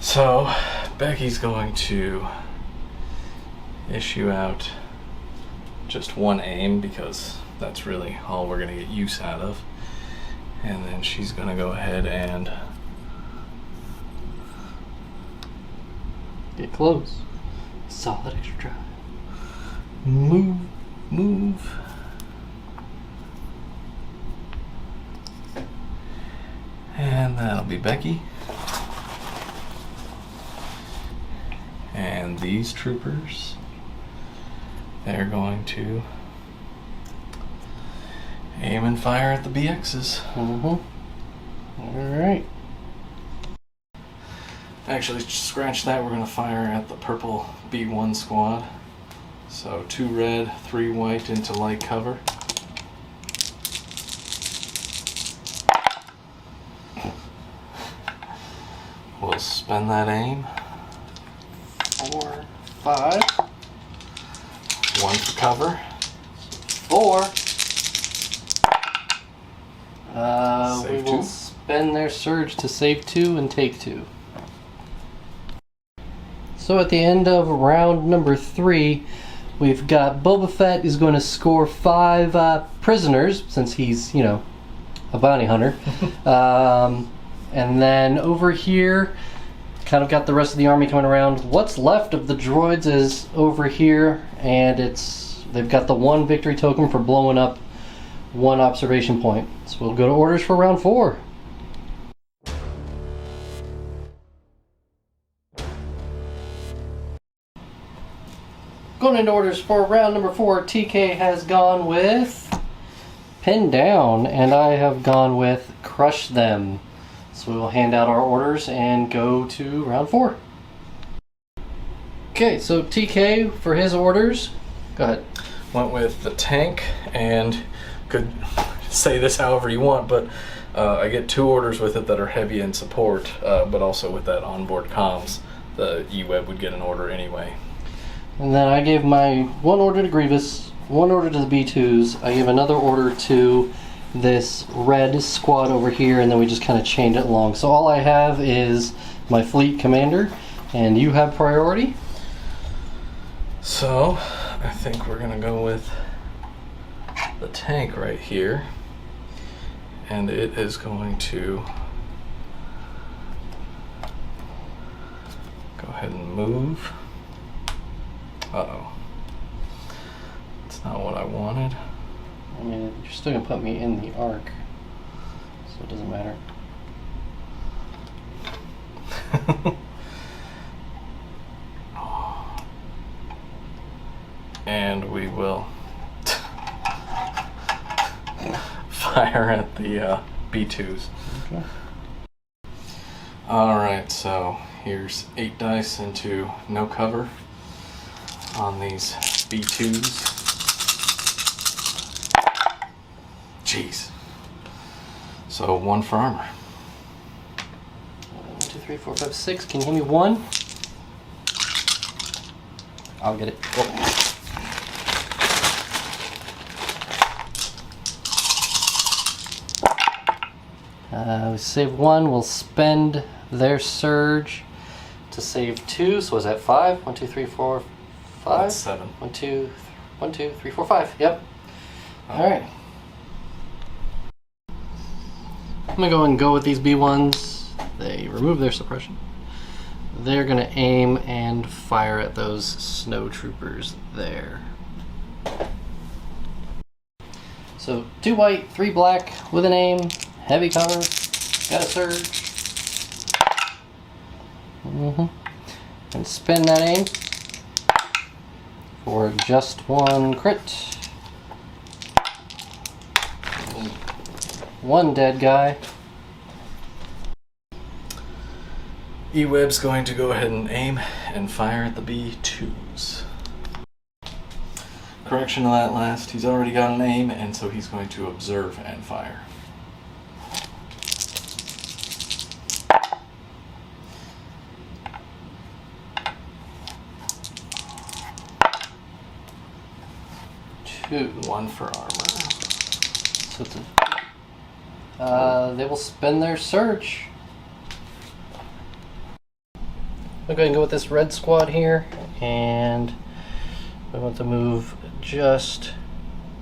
So, Becky's going to issue out just 1 aim because that's really all we're going to get use out of. And then she's going to go ahead and Get close. Solid extra drive. move. And that'll be Becky. And these troopers, they're going to aim and fire at the BXs. Alright. Actually, scratch that, we're going to fire at the purple B1 squad. So 2 red, 3 white into light cover. We'll spend that aim. 4, 5. 1 for cover. 4. We Save will 2. spend their surge to save 2 and take 2. So at the end of round number 3, we've got Boba Fett is going to score 5 prisoners, since he's, you know, a bounty hunter. And then over here, kind of got the rest of the army coming around. What's left of the droids is over here, and they've got the 1 victory token for blowing up 1 observation point. So we'll go to orders for round 4. Going into orders for round number 4, TK has gone with Pin Down, and I have gone with Crush Them. So we will hand out our orders and go to round 4. Okay, so TK, for his orders, go ahead. Went with the tank, and could say this however you want, but I get 2 orders with it that are heavy in support, but also with that onboard comms, the E-Web would get an order anyway. And then I gave my 1 order to Grievous, 1 order to the B2s. I gave another order to this red squad over here, and then we just kind of chained it along. So all I have is my fleet commander, and you have priority. So I think we're gonna go with the tank right here, and it is going to go ahead and move. Uh-oh. That's not what I wanted. I mean, you're still gonna put me in the arc, so it doesn't matter. And we will fire at the B2s. Okay. Alright, so here's 8 dice into no cover on these B2s. Jeez. So 1 for armor. 1, 2, 3, 4, 5, 6. Can you give me 1? I'll get it. Oh. We save 1. We'll spend their surge to save 2. So was that 5? 1, 2, 3, 4, 5. That's 7. 1, 2, 1, 2, 3, 4, 5. Yep. All right. I'm gonna go and go with these B1s. They remove their suppression. They're gonna aim and fire at those snow troopers there. So 2 white, 3 black with an aim, heavy cover, got a surge. And spin that aim for just 1 crit. One dead guy. E-Web's going to go ahead and aim and fire at the B2s. Correction to that last, he's already got an aim, and so he's going to observe and fire. Two. One for armor. So it's they will spend their surge. I'm going to go with this red squad here, and I want to move just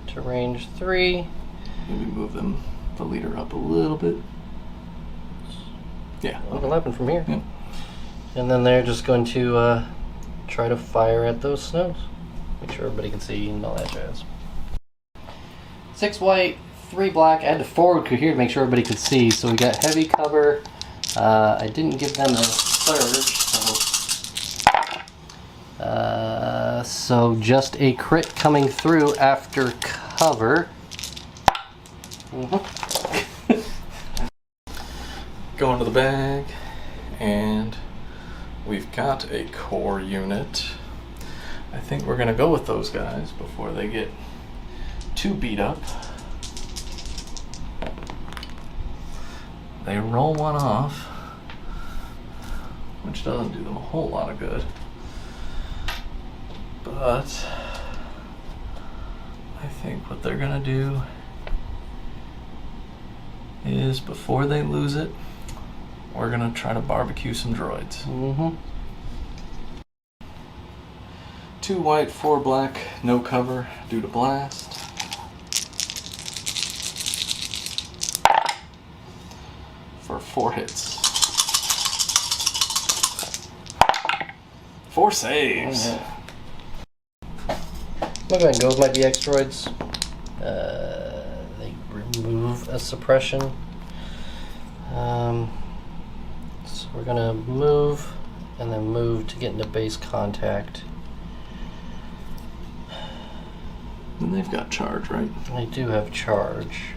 to range 3. Maybe move them, the leader, up a little bit. Yeah. Overlapping from here. Yep. And then they're just going to try to fire at those snows. Make sure everybody can see and all that jazz. 6 white, 3 black. I had to forward here to make sure everybody could see. So we got heavy cover. I didn't give them a surge, so just a crit coming through after cover. Go into the bag, and we've got a core unit. I think we're gonna go with those guys before they get too beat up. They roll one off, which doesn't do them a whole lot of good. But I think what they're gonna do is, before they lose it, we're gonna try to barbecue some droids. 2 white, 4 black, no cover due to blast. For 4 hits. 4 saves. Okay. I'm going to go with my DX droids. They remove a suppression. So we're going to move and then move to get into base contact. And they've got charge, right? They do have charge.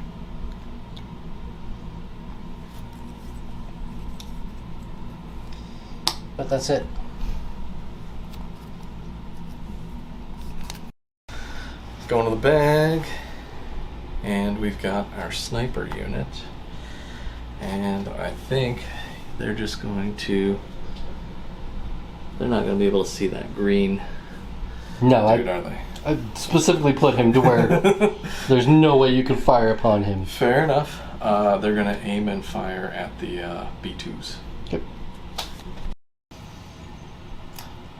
But that's it. Going to the bag, and we've got our sniper unit, and I think they're just going to, they're not going to be able to see that green No, dude, are they? I specifically put him to where there's no way you can fire upon him. Fair enough. They're going to aim and fire at the B2s. Yep.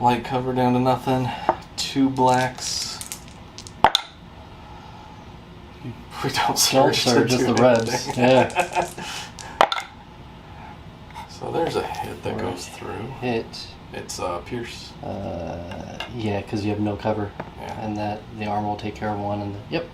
Light cover down to nothing. 2 blacks. We don't surge. Just the reds. Yeah. So there's a hit that goes through. Hit. It's Pierce. Yeah, because you have no cover. Yeah. And that the armor will take care of one. And yep.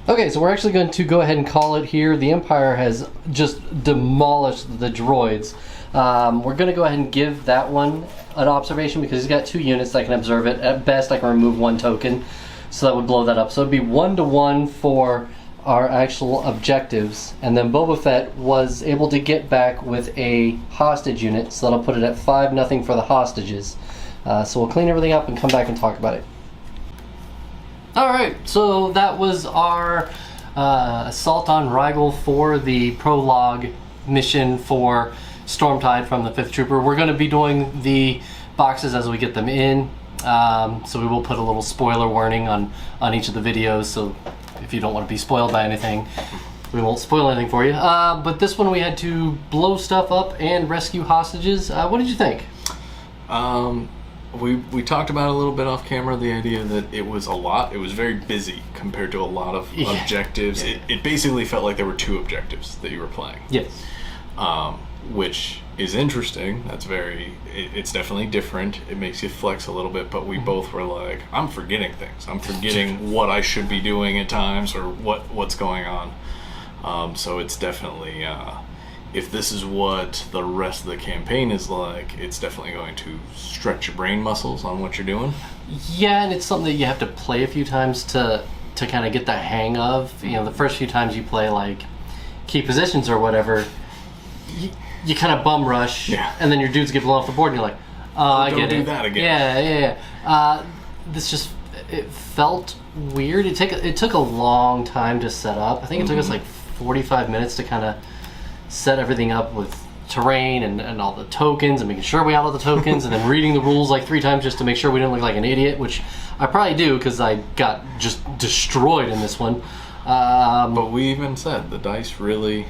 Okay, so we're actually going to go ahead and call it here. The Empire has just demolished the droids. We're going to go ahead and give that one an observation because he's got 2 units that can observe it. At best, I can remove 1 token. So that would blow that up. So it'd be 1-to-1 for our actual objectives. And then Boba Fett was able to get back with a hostage unit. So that'll put it at 5-0 for the hostages. So we'll clean everything up and come back and talk about it. Alright, so that was our assault on Rigel for the prologue mission for Stormtide from the 5th Trooper. We're going to be doing the boxes as we get them in. So we will put a little spoiler warning on each of the videos, so if you don't want to be spoiled by anything, we won't spoil anything for you. But this one we had to blow stuff up and rescue hostages. What did you think? We talked about a little bit off camera, the idea that it was a lot. It was very busy compared to a lot of objectives. Yeah. It basically felt like there were 2 objectives that you were playing. Yes. Which is interesting. It's definitely different. It makes you flex a little bit, but we both were like, I'm forgetting things. I'm forgetting what I should be doing at times or what's going on. So it's definitely, if this is what the rest of the campaign is like, it's definitely going to stretch your brain muscles on what you're doing. Yeah, and it's something that you have to play a few times to to kind of get the hang of. You know, the first few times you play like key positions or whatever, you kind of bum rush, and then your dudes get blown off the board, and you're like, I get it. Don't do that again. Yeah. This just, it felt weird. It took a long time to set up. I think it took us like 45 minutes to kind of set everything up with terrain and all the tokens and making sure we had all the tokens and then reading the rules like 3 times just to make sure we didn't look like an idiot, which I probably do because I got just destroyed in this one. But we even said the dice really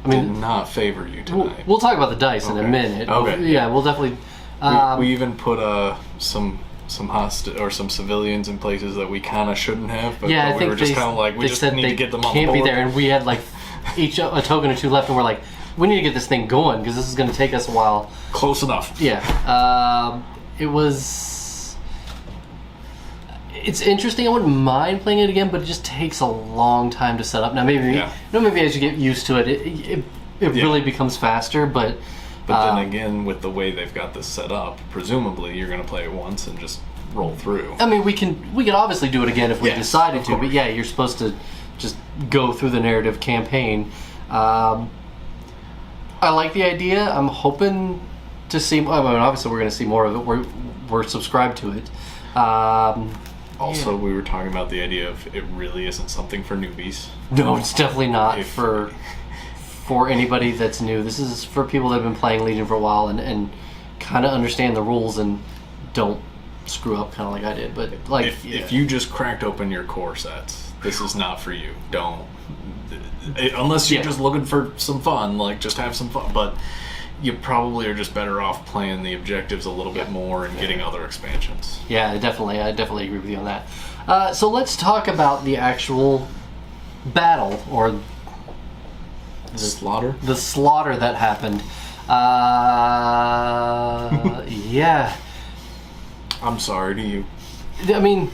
did not favor you tonight. We'll talk about the dice in a minute. Okay. Yeah, we'll definitely... we even put some civilians in places that we kind of shouldn't have, but, I we think were just kind of like, we just need to get them on the board. Can't be there, and we had like each a token or 2 left, and we're like, we need to get this thing going because this is going to take us a while. Close enough. Yeah. It's interesting. I wouldn't mind playing it again, but it just takes a long time to set up. Now maybe as you get used to it, it really becomes faster. But then again, with the way they've got this set up, presumably you're going to play it once and just roll through. I mean, we can obviously do it again if we decided to. But you're supposed to just go through the narrative campaign. I like the idea. I'm hoping to see. I mean, obviously, we're going to see more of it. We're subscribed to it. Also, we were talking about the idea of it really isn't something for newbies. No, it's definitely not for anybody that's new. This is for people that have been playing Legion for a while and kind of understand the rules and don't screw up kind of like I did. But like, if you just cracked open your core sets, this is not for you. Don't. Unless you're just looking for some fun, like just have some fun. But you probably are just better off playing the objectives a little bit more and getting other expansions. Yeah, I definitely agree with you on that. So let's talk about the actual battle, or the slaughter. The slaughter that happened. Yeah. I'm sorry to you. I mean,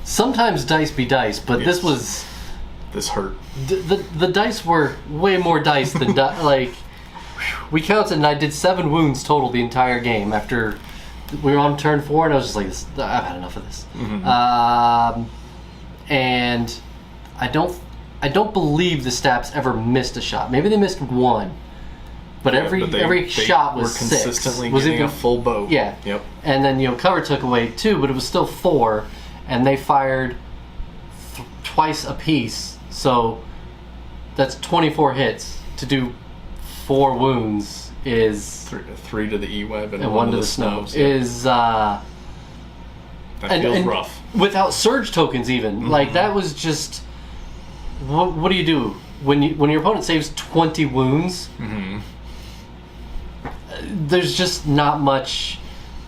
sometimes dice be dice, but this hurt. The dice were way more dice than like. We counted and I did 7 wounds total the entire game after we were on turn 4, and I was just like, I've had enough of this. Mm-hmm. And I don't believe the Staps ever missed a shot. Maybe they missed 1, but every shot was consistently 6. Was getting a full boat. Yeah. Yep. And then cover took away 2, but it was still 4, and they fired twice a piece. So that's 24 hits to do 4 wounds is 3 to the E-web and 1 to the snow is that feels rough without surge tokens even. Mm-hmm. Like that was just what do you do when your opponent saves 20 wounds? Mm-hmm. There's just not much.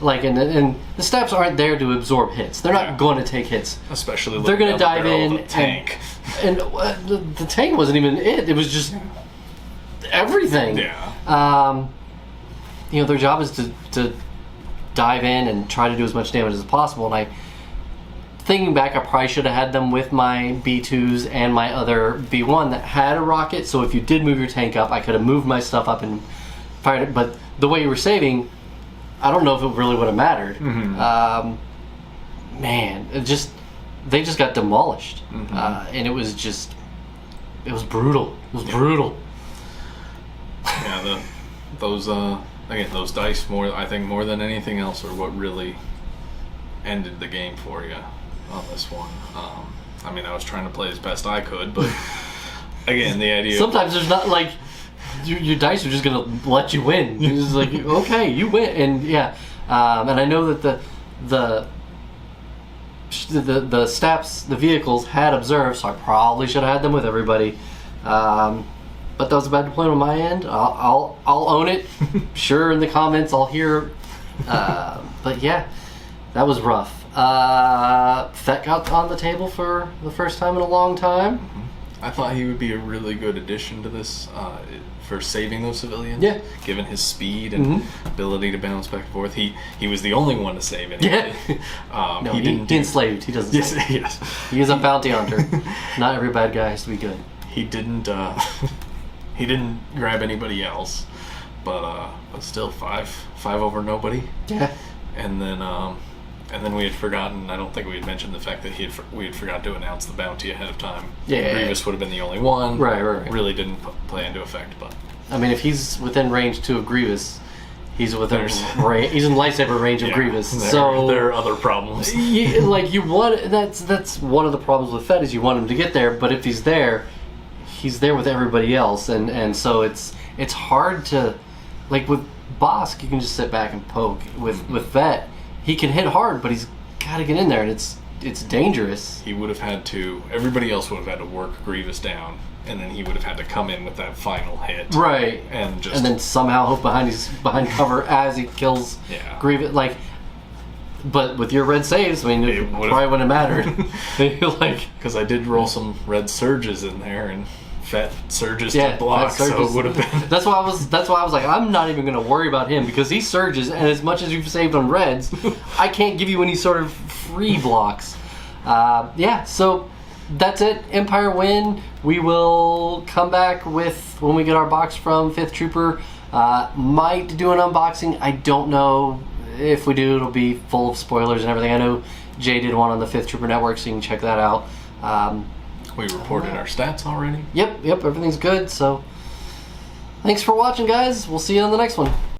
Like and the Staps aren't there to absorb hits. They're not going to take hits. Especially they're going to dive in tank. And the tank wasn't even it. It was just everything. Yeah. Their job is to dive in and try to do as much damage as possible. And thinking back, I probably should have had them with my B2s and my other B1 that had a rocket. So if you did move your tank up, I could have moved my stuff up and fired it. But the way you were saving, I don't know if it really would have mattered. Mm-hmm. Man, they just got demolished, and it was brutal. It was brutal. Yeah, those dice I think more than anything else are what really ended the game for you on this one. I mean, I was trying to play as best I could, but again, the idea. Sometimes there's not like your dice are just gonna let you win. It's just like okay, you win, and and I know that the Staps, the vehicles had observed, so I probably should have had them with everybody. But that was a bad deployment on my end. I'll own it. Sure, in the comments I'll hear. But yeah, that was rough. Fett got on the table for the first time in a long time. Mm-hmm. I thought he would be a really good addition to this for saving those civilians. Yeah. Given his speed and ability to bounce back and forth, he was the only one to save anybody. Yeah. No, he enslaved. He doesn't. Yes. He is a bounty hunter. Not every bad guy has to be good. He didn't. He didn't grab anybody else, but still 5 over nobody. Yeah. And then And then we had forgotten, I don't think we had mentioned the fact that we had forgot to announce the bounty ahead of time. Yeah. Grievous would have been the only one. Right. Really didn't play into effect, but... I mean, if he's within range 2 of Grievous, he's within he's in lightsaber range of Grievous. So there are other problems. You want that's one of the problems with Fett is you want him to get there, but if he's there with everybody else, and so it's hard to, like with Bosk, you can just sit back and poke. With Fett, he can hit hard, but he's got to get in there, and it's dangerous. He would have had to. Everybody else would have had to work Grievous down, and then he would have had to come in with that final hit, right? And then somehow hope behind cover as he kills Grievous. But with your red saves, I mean, it probably wouldn't have mattered. Because I did roll some red surges in there, and Fett surges to block, so it would have been. That's why I was like, I'm not even going to worry about him because he surges, and as much as you've saved on reds, I can't give you any sort of free blocks. So that's it. Empire win. We will come back when we get our box from 5th Trooper. Might do an unboxing. I don't know. If we do, it'll be full of spoilers and everything. I know Jay did one on the 5th Trooper Network, so you can check that out. We reported our stats already. Yep, everything's good. So thanks for watching, guys. We'll see you on the next one.